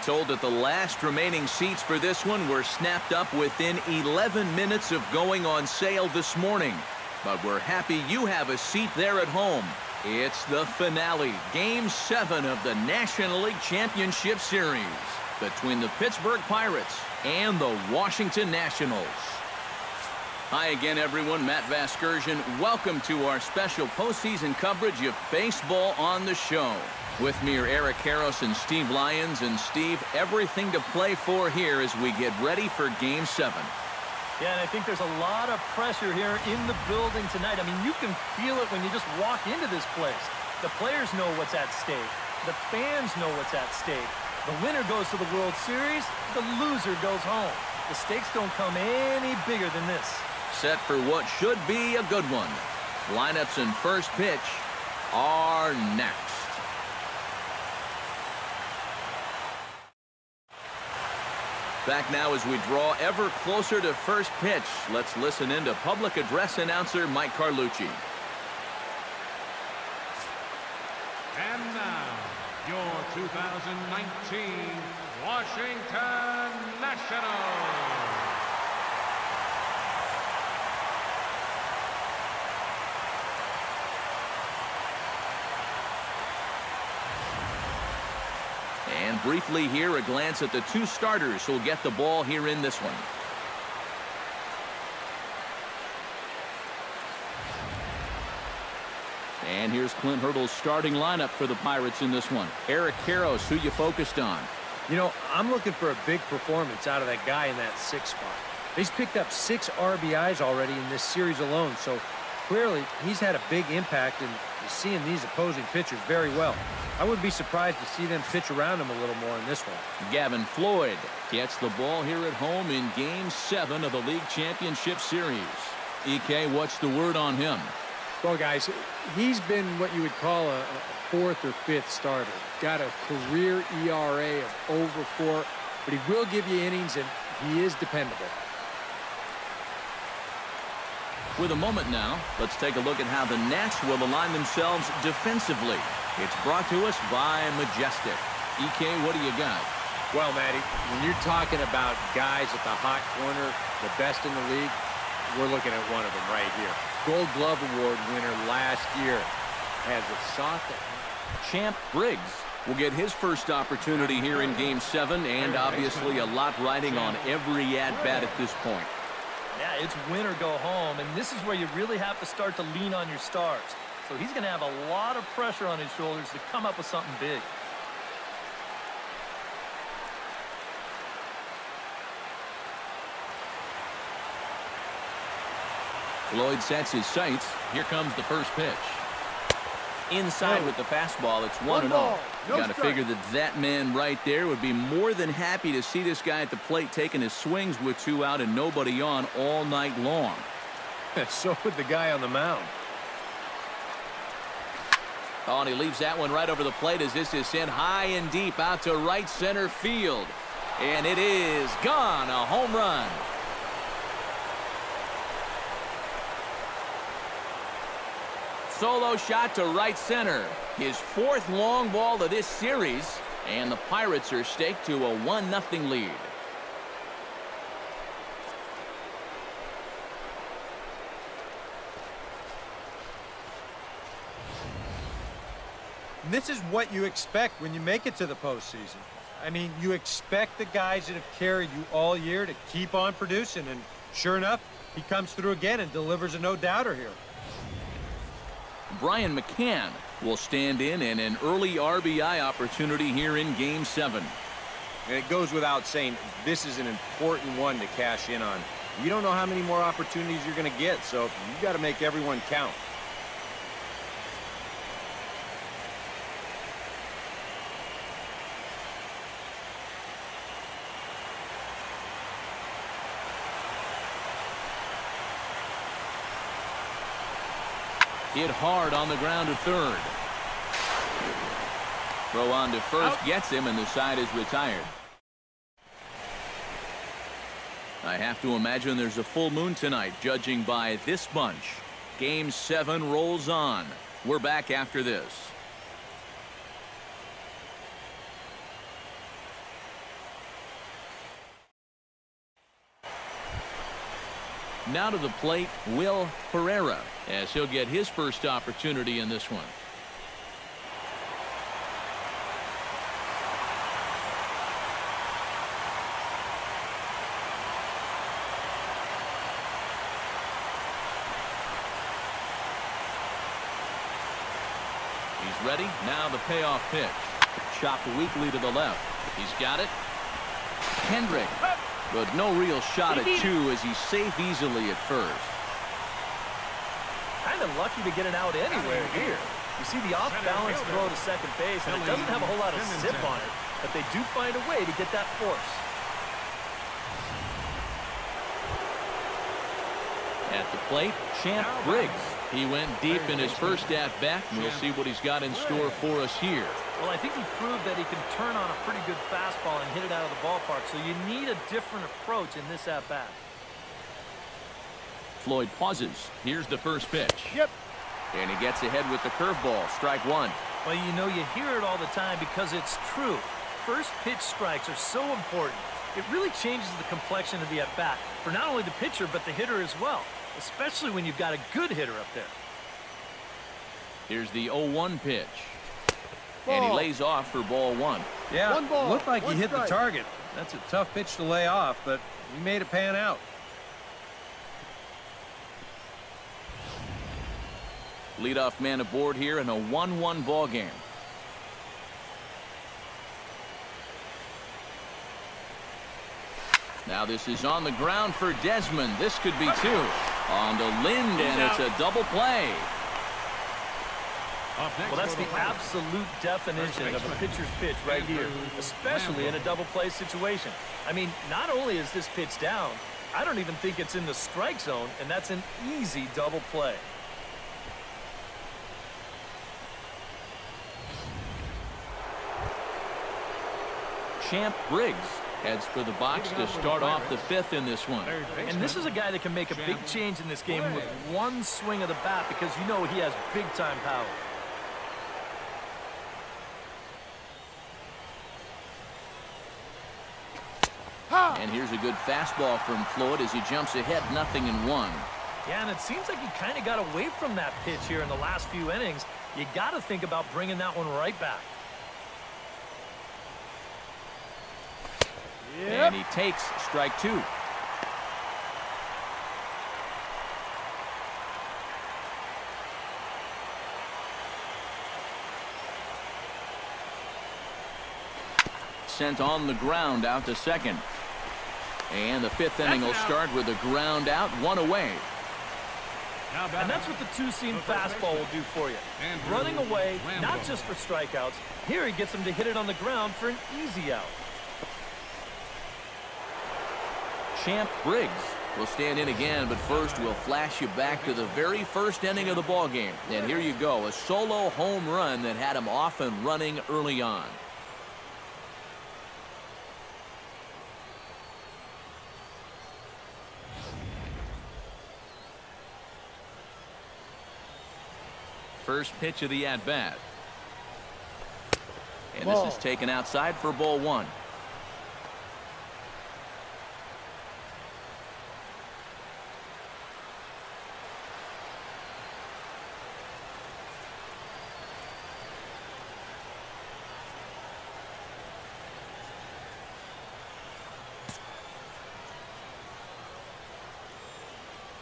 told that the last remaining seats for this one were snapped up within 11 minutes of going on sale this morning. But we're happy you have a seat there at home. It's the finale, Game 7 of the National League Championship Series between the Pittsburgh Pirates and the Washington Nationals. Hi again, everyone. Matt Vasgersian. Welcome to our special postseason coverage of baseball on the show. With me are Eric Karros and Steve Lyons. And Steve, everything to play for here as we get ready for Game 7. Yeah, and I think there's a lot of pressure here in the building tonight. I mean, you can feel it when you just walk into this place. The players know what's at stake. The fans know what's at stake. The winner goes to the World Series. The loser goes home. The stakes don't come any bigger than this. Set for what should be a good one. Lineups and first pitch are next. Back now as we draw ever closer to first pitch. Let's listen in to public address announcer Mike Carlucci. And now, your 2019 Washington Nationals. And briefly here, a glance at the two starters who'll get the ball here in this one. And here's Clint Hurdle's starting lineup for the Pirates in this one. Eric Karros, who you focused on? You know, I'm looking for a big performance out of that guy in that 6th spot. He's picked up 6 RBIs already in this series alone, so clearly he's had a big impact in seeing these opposing pitchers very well. I wouldn't be surprised to see them pitch around him a little more in this one. Gavin Floyd gets the ball here at home in Game 7 of the League Championship Series. EK, what's the word on him? Well, guys, he's been what you would call a 4th or 5th starter. Got a career ERA of over 4, but he will give you innings, and he is dependable. With a moment now, let's take a look at how the Nats will align themselves defensively. It's brought to us by Majestic. EK, what do you got? Well, Matty, when you're talking about guys at the hot corner, the best in the league, we're looking at one of them right here. Gold Glove Award winner last year has a soft. Champ Briggs will get his first opportunity here in Game 7, and obviously a lot riding on every at-bat at this point. Yeah, it's win or go home, and this is where you really have to start to lean on your stars. So he's going to have a lot of pressure on his shoulders to come up with something big. Floyd sets his sights. Here comes the first pitch. Inside with the fastball, it's 1-0. You got to figure that man right there would be more than happy to see this guy at the plate taking his swings with 2 out and nobody on all night long. So would the guy on the mound. Oh, and he leaves that one right over the plate as this is sent high and deep out to right center field. And it is gone, a home run. Solo shot to right center. His 4th long ball of this series. And the Pirates are staked to a 1-0 lead. And this is what you expect when you make it to the postseason. I mean, you expect the guys that have carried you all year to keep on producing, and sure enough, he comes through again and delivers a no-doubter here. Brian McCann will stand in an early RBI opportunity here in Game 7. And it goes without saying, this is an important one to cash in on. You don't know how many more opportunities you're going to get, so you got to make everyone count. Hit hard on the ground to third. Throw on to first gets him, and the side is retired. I have to imagine there's a full moon tonight, judging by this bunch. Game 7 rolls on. We're back after this. Now to the plate, Will Pereira, as he'll get his first opportunity in this one. He's ready. Now the payoff pitch. Chopped weakly to the left. He's got it. Kendrick. But no real shot at two as he's safe easily at first. Kind of lucky to get it out anywhere here. You see the off-balance throw to second base, and it doesn't have a whole lot of zip on it, but they do find a way to get that force. At the plate, Champ Briggs. He went deep in his first at-bat, and we'll see what he's got in store for us here. Well, I think he proved that he can turn on a pretty good fastball and hit it out of the ballpark, so you need a different approach in this at-bat. Floyd pauses. Here's the first pitch. Yep. And he gets ahead with the curveball. Strike one. Well, you know, you hear it all the time because it's true. First pitch strikes are so important. It really changes the complexion of the at-bat for not only the pitcher, but the hitter as well, especially when you've got a good hitter up there. Here's the 0-1 pitch. And he lays off for ball one. Yeah, looked like he hit the target. That's a tough pitch to lay off, but he made it pan out. Leadoff man aboard here in a 1-1 ball game. Now this is on the ground for Desmond. This could be two. On to Lind, and it's a double play. Well, that's the absolute definition of a pitcher's pitch right here, especially in a double play situation. I mean, not only is this pitch down, I don't even think it's in the strike zone, and that's an easy double play. Champ Briggs heads for the box to start off the fifth in this one. And this is a guy that can make a big change in this game with one swing of the bat because you know he has big-time power. And here's a good fastball from Floyd as he jumps ahead, 0-1. Yeah, and it seems like he kind of got away from that pitch here in the last few innings. You got to think about bringing that one right back. Yep. And he takes strike two. Sent on the ground out to second. And the fifth inning will start with a ground out, one away. And that's what the two-seam fastball will do for you. Running away, not just for strikeouts. Here he gets him to hit it on the ground for an easy out. Champ Briggs will stand in again, but first we'll flash you back to the very first inning of the ball game. And here you go, a solo home run that had him off and running early on. First pitch of the at-bat. And this is taken outside for ball one.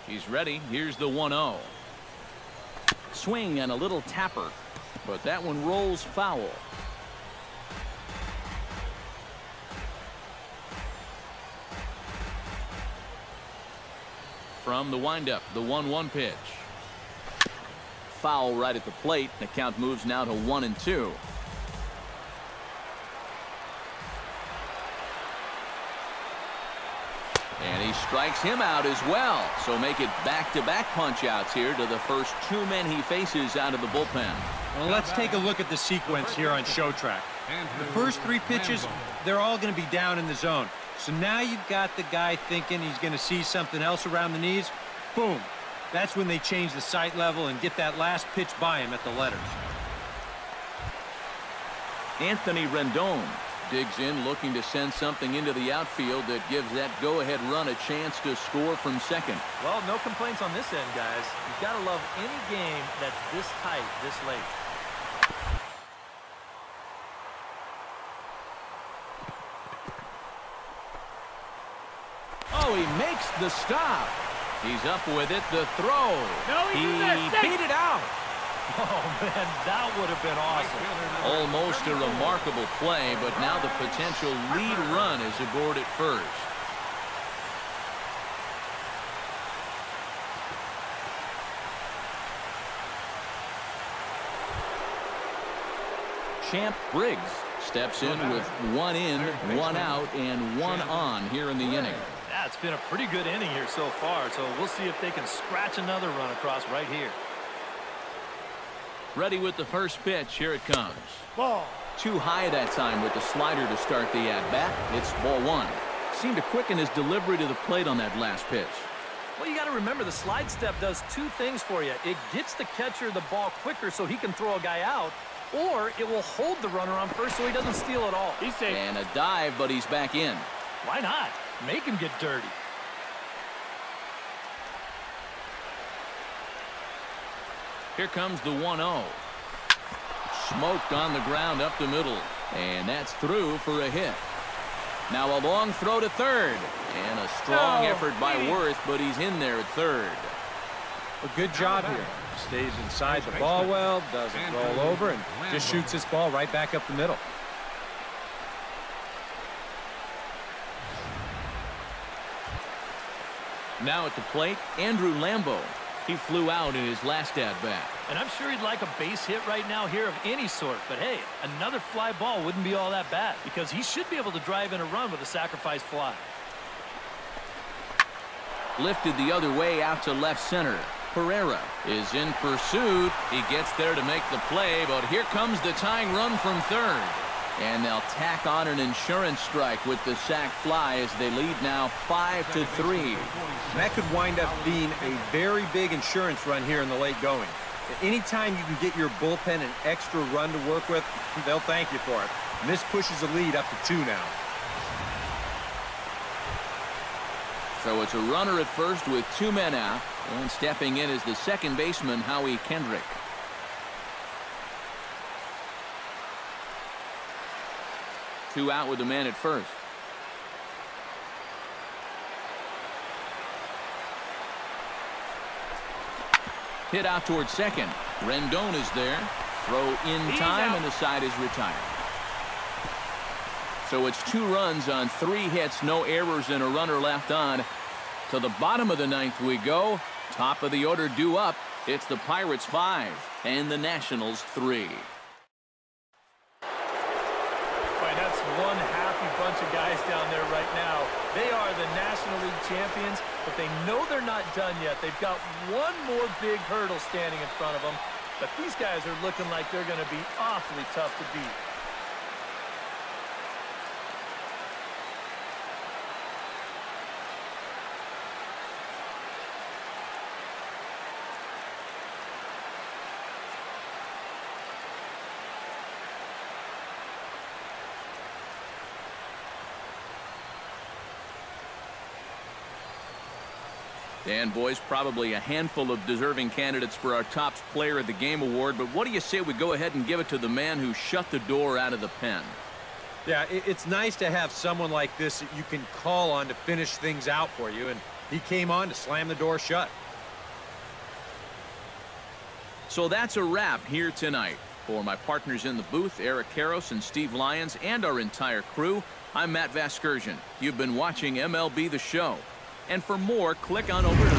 He's ready. Here's the 1-0. Swing and a little tapper, but that one rolls foul. From the windup, the 1-1 pitch. Foul right at the plate. The count moves now to 1-2. And he strikes him out as well. So make it back-to-back punch-outs here to the first two men he faces out of the bullpen. Well, let's take a look at the sequence here on Show Track. The first three pitches, they're all going to be down in the zone. So now you've got the guy thinking he's going to see something else around the knees. Boom. That's when they change the sight level and get that last pitch by him at the letters. Anthony Rendon digs in, looking to send something into the outfield that gives that go-ahead run a chance to score from second. Well, no complaints on this end, guys. You've got to love any game that's this tight, this late. Oh, he makes the stop. He's up with it. The throw. No, he beat it out. Oh, man, that would have been awesome. Almost a remarkable play, but now the potential lead run is aboard at first. Champ Briggs steps in with 1 in, 1 out, and 1 on here in the inning. Yeah, it's been a pretty good inning here so far, so we'll see if they can scratch another run across right here. Ready with the first pitch. Here it comes. Ball. Too high that time with the slider to start the at-bat. It's ball 1. Seemed to quicken his delivery to the plate on that last pitch. Well, you got to remember the slide step does 2 things for you. It gets the catcher the ball quicker so he can throw a guy out, or it will hold the runner on first so he doesn't steal it all. He's safe. And a dive, but he's back in. Why not? Make him get dirty. Here comes the 1-0. Smoked on the ground up the middle. And that's through for a hit. Now a long throw to third. And a strong effort by Worth, but he's in there at third. A good job here. Stays inside the ball well, doesn't roll over, and just shoots this ball right back up the middle. Now at the plate, Andrew Lambeau. He flew out in his last at-bat. And I'm sure he'd like a base hit right now here of any sort. But hey, another fly ball wouldn't be all that bad because he should be able to drive in a run with a sacrifice fly. Lifted the other way out to left center. Pereira is in pursuit. He gets there to make the play, but here comes the tying run from third. And they'll tack on an insurance strike with the sac fly as they lead now 5-3. That could wind up being a very big insurance run here in the late going. Anytime you can get your bullpen an extra run to work with, they'll thank you for it. And this pushes the lead up to 2 now. So it's a runner at first with 2 men out, and stepping in is the second baseman, Howie Kendrick. Two out with the man at first. Hit out towards second. Rendon is there. Throw in time, and the side is retired. So it's 2 runs on 3 hits, no errors, and a runner left on. To the bottom of the 9th we go. Top of the order due up. It's the Pirates 5 and the Nationals 3. That's one happy bunch of guys down there right now. They are the National League champions, but they know they're not done yet. They've got one more big hurdle standing in front of them, but these guys are looking like they're going to be awfully tough to beat. And boys, probably a handful of deserving candidates for our top player of the game award, but what do you say we go ahead and give it to the man who shut the door out of the pen? Yeah, it's nice to have someone like this that you can call on to finish things out for you, and he came on to slam the door shut. So that's a wrap here tonight. For my partners in the booth, Eric Karros and Steve Lyons, and our entire crew, I'm Matt Vasgersian. You've been watching MLB The Show. And for more, click on over to